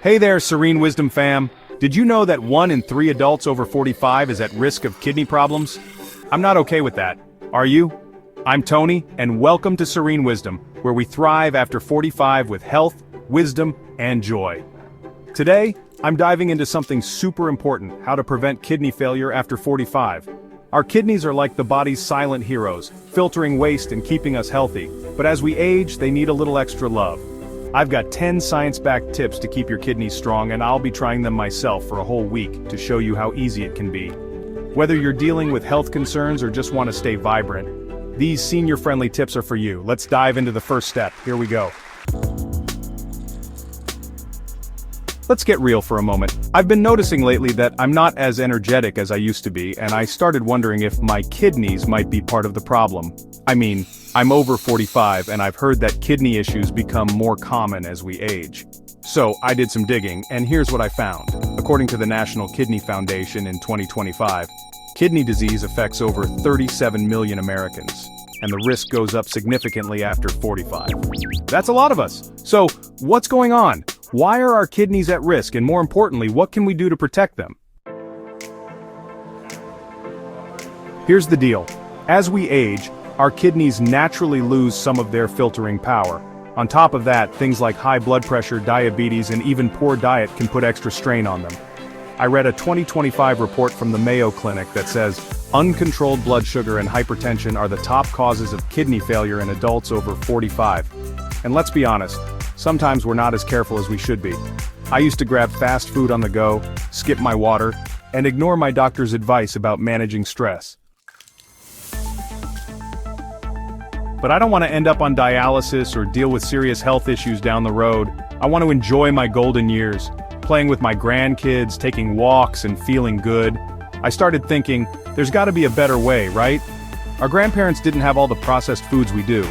Hey there, Serene Wisdom fam. Did you know that 1 in 3 adults over 45 is at risk of kidney problems? I'm not okay with that. Are you? I'm Tony, and welcome to Serene Wisdom, where we thrive after 45 with health, wisdom, and joy. Today, I'm diving into something super important: how to prevent kidney failure after 45. Our kidneys are like the body's silent heroes, filtering waste and keeping us healthy, but as we age, they need a little extra love. I've got 10 science-backed tips to keep your kidneys strong, and I'll be trying them myself for a whole week to show you how easy it can be. Whether you're dealing with health concerns or just want to stay vibrant, these senior-friendly tips are for you. Let's dive into the first step. Here we go. Let's get real for a moment. I've been noticing lately that I'm not as energetic as I used to be, and I started wondering if my kidneys might be part of the problem. I mean, I'm over 45 and I've heard that kidney issues become more common as we age. So I did some digging, and here's what I found. According to the National Kidney Foundation in 2025, kidney disease affects over 37 million Americans, and the risk goes up significantly after 45. That's a lot of us. So, what's going on? Why are our kidneys at risk, and more importantly, what can we do to protect them? Here's the deal. As we age, our kidneys naturally lose some of their filtering power. On top of that, things like high blood pressure, diabetes, and even poor diet can put extra strain on them. I read a 2025 report from the Mayo Clinic that says uncontrolled blood sugar and hypertension are the top causes of kidney failure in adults over 45. And let's be honest, sometimes we're not as careful as we should be. I used to grab fast food on the go, skip my water, and ignore my doctor's advice about managing stress. But I don't want to end up on dialysis or deal with serious health issues down the road. I want to enjoy my golden years, playing with my grandkids, taking walks, and feeling good. I started thinking, there's got to be a better way, right? Our grandparents didn't have all the processed foods we do,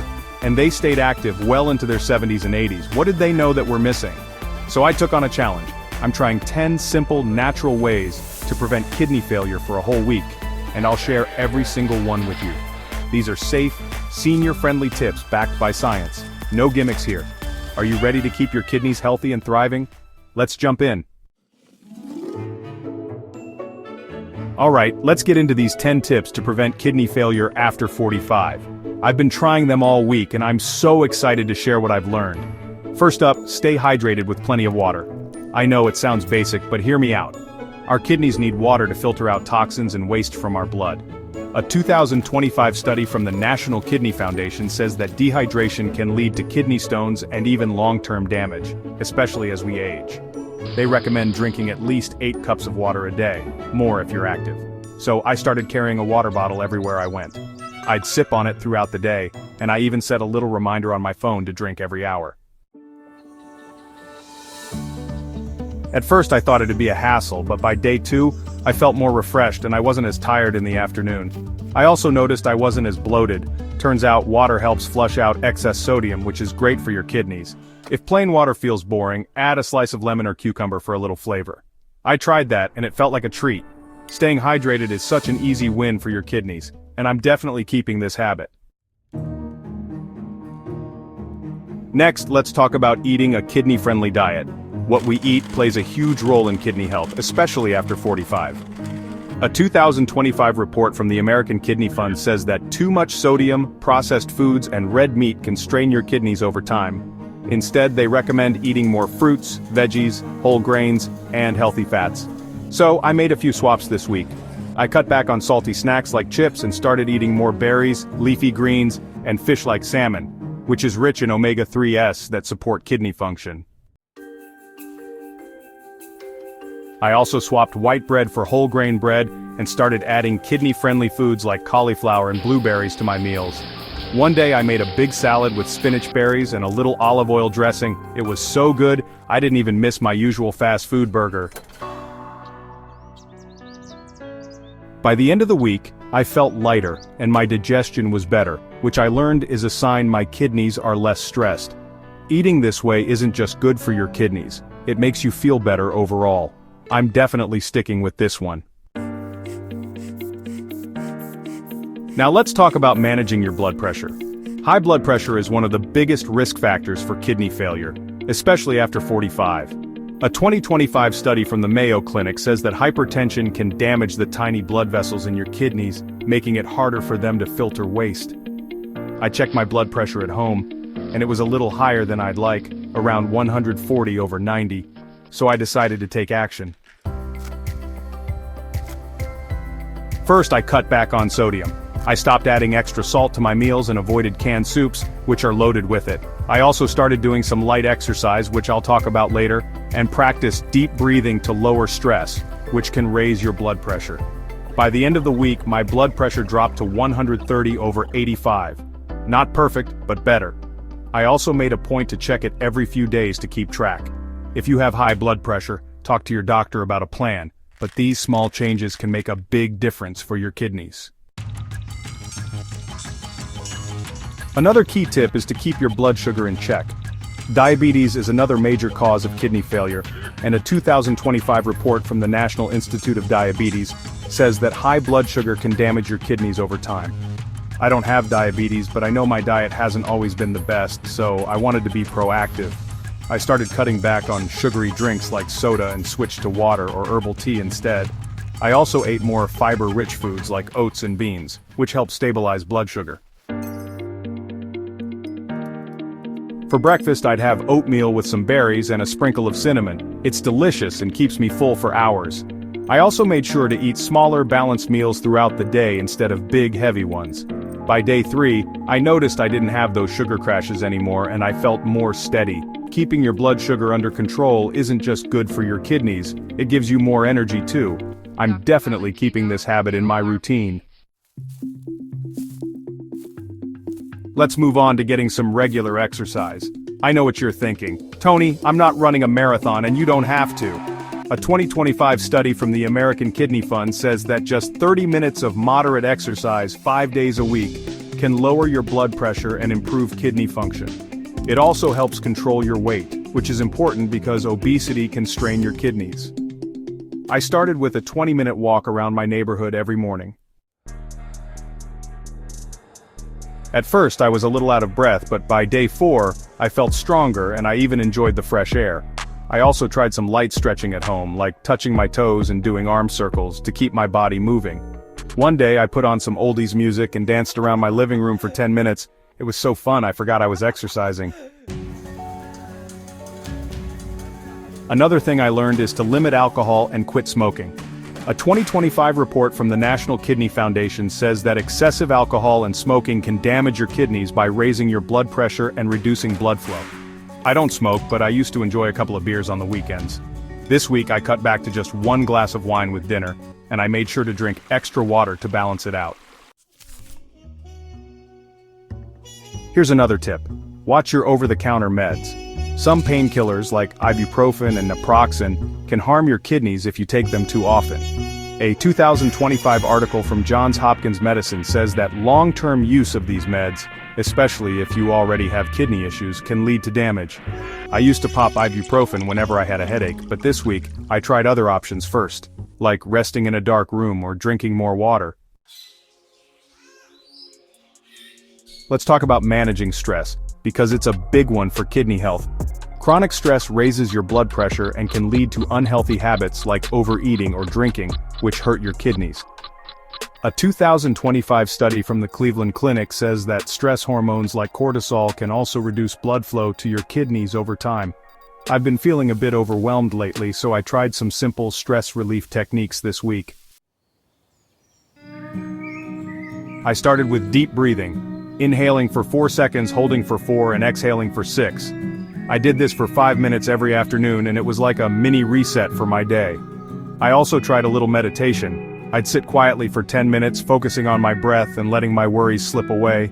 and they stayed active well into their 70s and 80s. What did they know that we're missing? So I took on a challenge. I'm trying 10 simple, natural ways to prevent kidney failure for a whole week, and I'll share every single one with you. These are safe, senior-friendly tips backed by science. No gimmicks here. Are you ready to keep your kidneys healthy and thriving? Let's jump in. Alright, let's get into these 10 tips to prevent kidney failure after 45. I've been trying them all week, and I'm so excited to share what I've learned. First up, stay hydrated with plenty of water. I know it sounds basic, but hear me out. Our kidneys need water to filter out toxins and waste from our blood. A 2025 study from the National Kidney Foundation says that dehydration can lead to kidney stones and even long-term damage, especially as we age. They recommend drinking at least 8 cups of water a day, more if you're active. So I started carrying a water bottle everywhere I went. I'd sip on it throughout the day, and I even set a little reminder on my phone to drink every hour. At first I thought it'd be a hassle, but by day 2, I felt more refreshed and I wasn't as tired in the afternoon. I also noticed I wasn't as bloated. Turns out water helps flush out excess sodium, which is great for your kidneys. If plain water feels boring, add a slice of lemon or cucumber for a little flavor. I tried that and it felt like a treat. Staying hydrated is such an easy win for your kidneys, and I'm definitely keeping this habit. Next, let's talk about eating a kidney-friendly diet. What we eat plays a huge role in kidney health, especially after 45. A 2025 report from the American Kidney Fund says that too much sodium, processed foods, and red meat can strain your kidneys over time. Instead, they recommend eating more fruits, veggies, whole grains, and healthy fats. So, I made a few swaps this week. I cut back on salty snacks like chips and started eating more berries, leafy greens, and fish like salmon, which is rich in omega-3s that support kidney function. I also swapped white bread for whole grain bread and started adding kidney-friendly foods like cauliflower and blueberries to my meals. One day I made a big salad with spinach berries and a little olive oil dressing. It was so good, I didn't even miss my usual fast food burger. By the end of the week, I felt lighter and my digestion was better, which I learned is a sign my kidneys are less stressed. Eating this way isn't just good for your kidneys, it makes you feel better overall. I'm definitely sticking with this one. Now let's talk about managing your blood pressure. High blood pressure is one of the biggest risk factors for kidney failure, especially after 45. A 2025 study from the Mayo Clinic says that hypertension can damage the tiny blood vessels in your kidneys, making it harder for them to filter waste. I checked my blood pressure at home, and it was a little higher than I'd like, around 140/90, so I decided to take action. First, I cut back on sodium. I stopped adding extra salt to my meals and avoided canned soups, which are loaded with it. I also started doing some light exercise, which I'll talk about later, and practiced deep breathing to lower stress, which can raise your blood pressure. By the end of the week, my blood pressure dropped to 130/85. Not perfect, but better. I also made a point to check it every few days to keep track. If you have high blood pressure, talk to your doctor about a plan, but these small changes can make a big difference for your kidneys. Another key tip is to keep your blood sugar in check. Diabetes is another major cause of kidney failure, and a 2025 report from the National Institute of Diabetes says that high blood sugar can damage your kidneys over time. I don't have diabetes, but I know my diet hasn't always been the best, so I wanted to be proactive. I started cutting back on sugary drinks like soda and switched to water or herbal tea instead. I also ate more fiber-rich foods like oats and beans, which help stabilize blood sugar. For breakfast, I'd have oatmeal with some berries and a sprinkle of cinnamon. It's delicious and keeps me full for hours. I also made sure to eat smaller, balanced meals throughout the day instead of big, heavy ones. By day 3, I noticed I didn't have those sugar crashes anymore and I felt more steady. Keeping your blood sugar under control isn't just good for your kidneys, it gives you more energy too. I'm definitely keeping this habit in my routine. Let's move on to getting some regular exercise. I know what you're thinking. Tony, I'm not running a marathon and you don't have to. A 2025 study from the American Kidney Fund says that just 30 minutes of moderate exercise 5 days a week can lower your blood pressure and improve kidney function. It also helps control your weight, which is important because obesity can strain your kidneys. I started with a 20-minute walk around my neighborhood every morning. At first I was a little out of breath, but by day 4, I felt stronger and I even enjoyed the fresh air. I also tried some light stretching at home, like touching my toes and doing arm circles to keep my body moving. One day I put on some oldies music and danced around my living room for 10 minutes. It was so fun I forgot I was exercising. Another thing I learned is to limit alcohol and quit smoking. A 2025 report from the National Kidney Foundation says that excessive alcohol and smoking can damage your kidneys by raising your blood pressure and reducing blood flow. I don't smoke, but I used to enjoy a couple of beers on the weekends. This week I cut back to just 1 glass of wine with dinner, and I made sure to drink extra water to balance it out. Here's another tip. Watch your over-the-counter meds. Some painkillers like ibuprofen and naproxen can harm your kidneys if you take them too often. A 2025 article from Johns Hopkins Medicine says that long-term use of these meds, especially if you already have kidney issues, can lead to damage. I used to pop ibuprofen whenever I had a headache, but this week, I tried other options first, like resting in a dark room or drinking more water. Let's talk about managing stress, because it's a big one for kidney health. Chronic stress raises your blood pressure and can lead to unhealthy habits like overeating or drinking, which hurt your kidneys. A 2025 study from the Cleveland Clinic says that stress hormones like cortisol can also reduce blood flow to your kidneys over time. I've been feeling a bit overwhelmed lately, so I tried some simple stress relief techniques this week. I started with deep breathing, inhaling for 4 seconds, holding for 4, and exhaling for 6. I did this for 5 minutes every afternoon, and it was like a mini reset for my day. I also tried a little meditation. I'd sit quietly for 10 minutes, focusing on my breath and letting my worries slip away.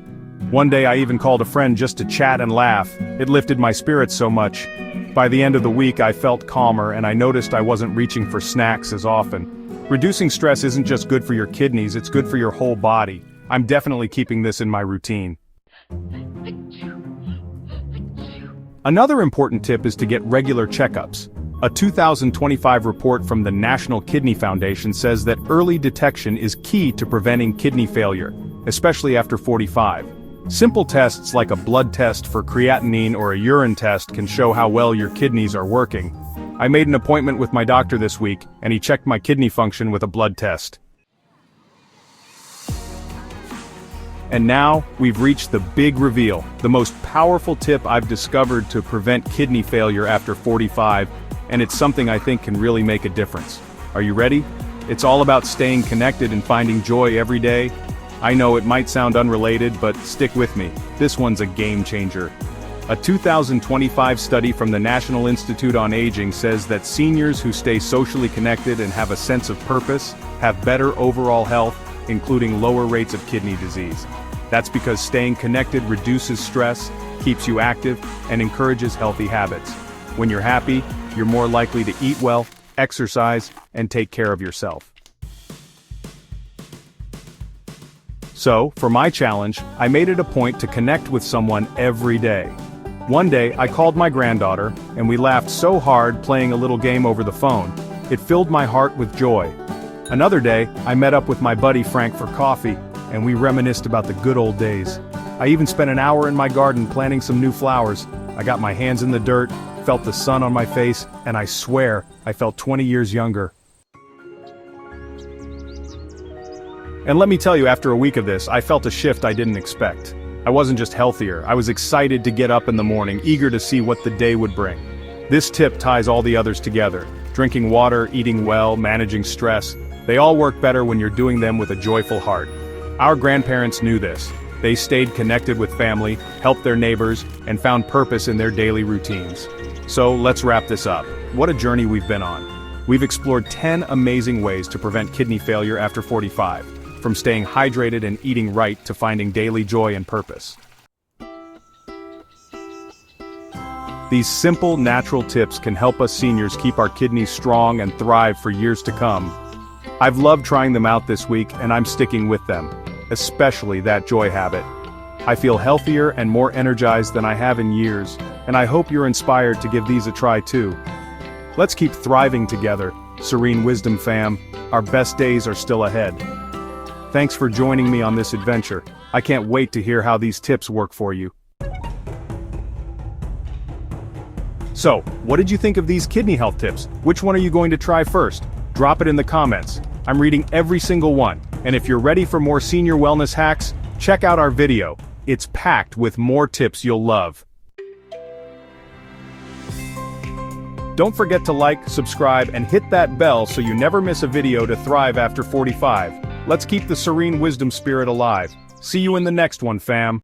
One day I even called a friend just to chat and laugh. It lifted my spirits so much. By the end of the week I felt calmer and I noticed I wasn't reaching for snacks as often. Reducing stress isn't just good for your kidneys, it's good for your whole body. I'm definitely keeping this in my routine. Another important tip is to get regular checkups. A 2025 report from the National Kidney Foundation says that early detection is key to preventing kidney failure, especially after 45. Simple tests like a blood test for creatinine or a urine test can show how well your kidneys are working. I made an appointment with my doctor this week, and he checked my kidney function with a blood test. And now, we've reached the big reveal, the most powerful tip I've discovered to prevent kidney failure after 45, and it's something I think can really make a difference. Are you ready? It's all about staying connected and finding joy every day. I know it might sound unrelated, but stick with me. This one's a game changer. A 2025 study from the National Institute on Aging says that seniors who stay socially connected and have a sense of purpose have better overall health, including lower rates of kidney disease. That's because staying connected reduces stress, keeps you active, and encourages healthy habits. When you're happy, you're more likely to eat well, exercise, and take care of yourself. So, for my challenge, I made it a point to connect with someone every day. One day, I called my granddaughter, and we laughed so hard playing a little game over the phone. It filled my heart with joy. Another day, I met up with my buddy Frank for coffee, and we reminisced about the good old days. I even spent an hour in my garden planting some new flowers. I got my hands in the dirt, felt the sun on my face, and I swear, I felt 20 years younger. And let me tell you, after a week of this, I felt a shift I didn't expect. I wasn't just healthier, I was excited to get up in the morning, eager to see what the day would bring. This tip ties all the others together. Drinking water, eating well, managing stress. They all work better when you're doing them with a joyful heart. Our grandparents knew this. They stayed connected with family, helped their neighbors, and found purpose in their daily routines. So let's wrap this up. What a journey we've been on. We've explored 10 amazing ways to prevent kidney failure after 45, from staying hydrated and eating right to finding daily joy and purpose. These simple, natural tips can help us seniors keep our kidneys strong and thrive for years to come. I've loved trying them out this week, and I'm sticking with them, especially that joy habit. I feel healthier and more energized than I have in years, and I hope you're inspired to give these a try too. Let's keep thriving together, Serene Wisdom fam. Our best days are still ahead. Thanks for joining me on this adventure. I can't wait to hear how these tips work for you. So, what did you think of these kidney health tips? Which one are you going to try first? Drop it in the comments. I'm reading every single one, and if you're ready for more senior wellness hacks, check out our video. It's packed with more tips you'll love. Don't forget to like, subscribe, and hit that bell so you never miss a video to thrive after 45. Let's keep the serene wisdom spirit alive. See you in the next one, fam.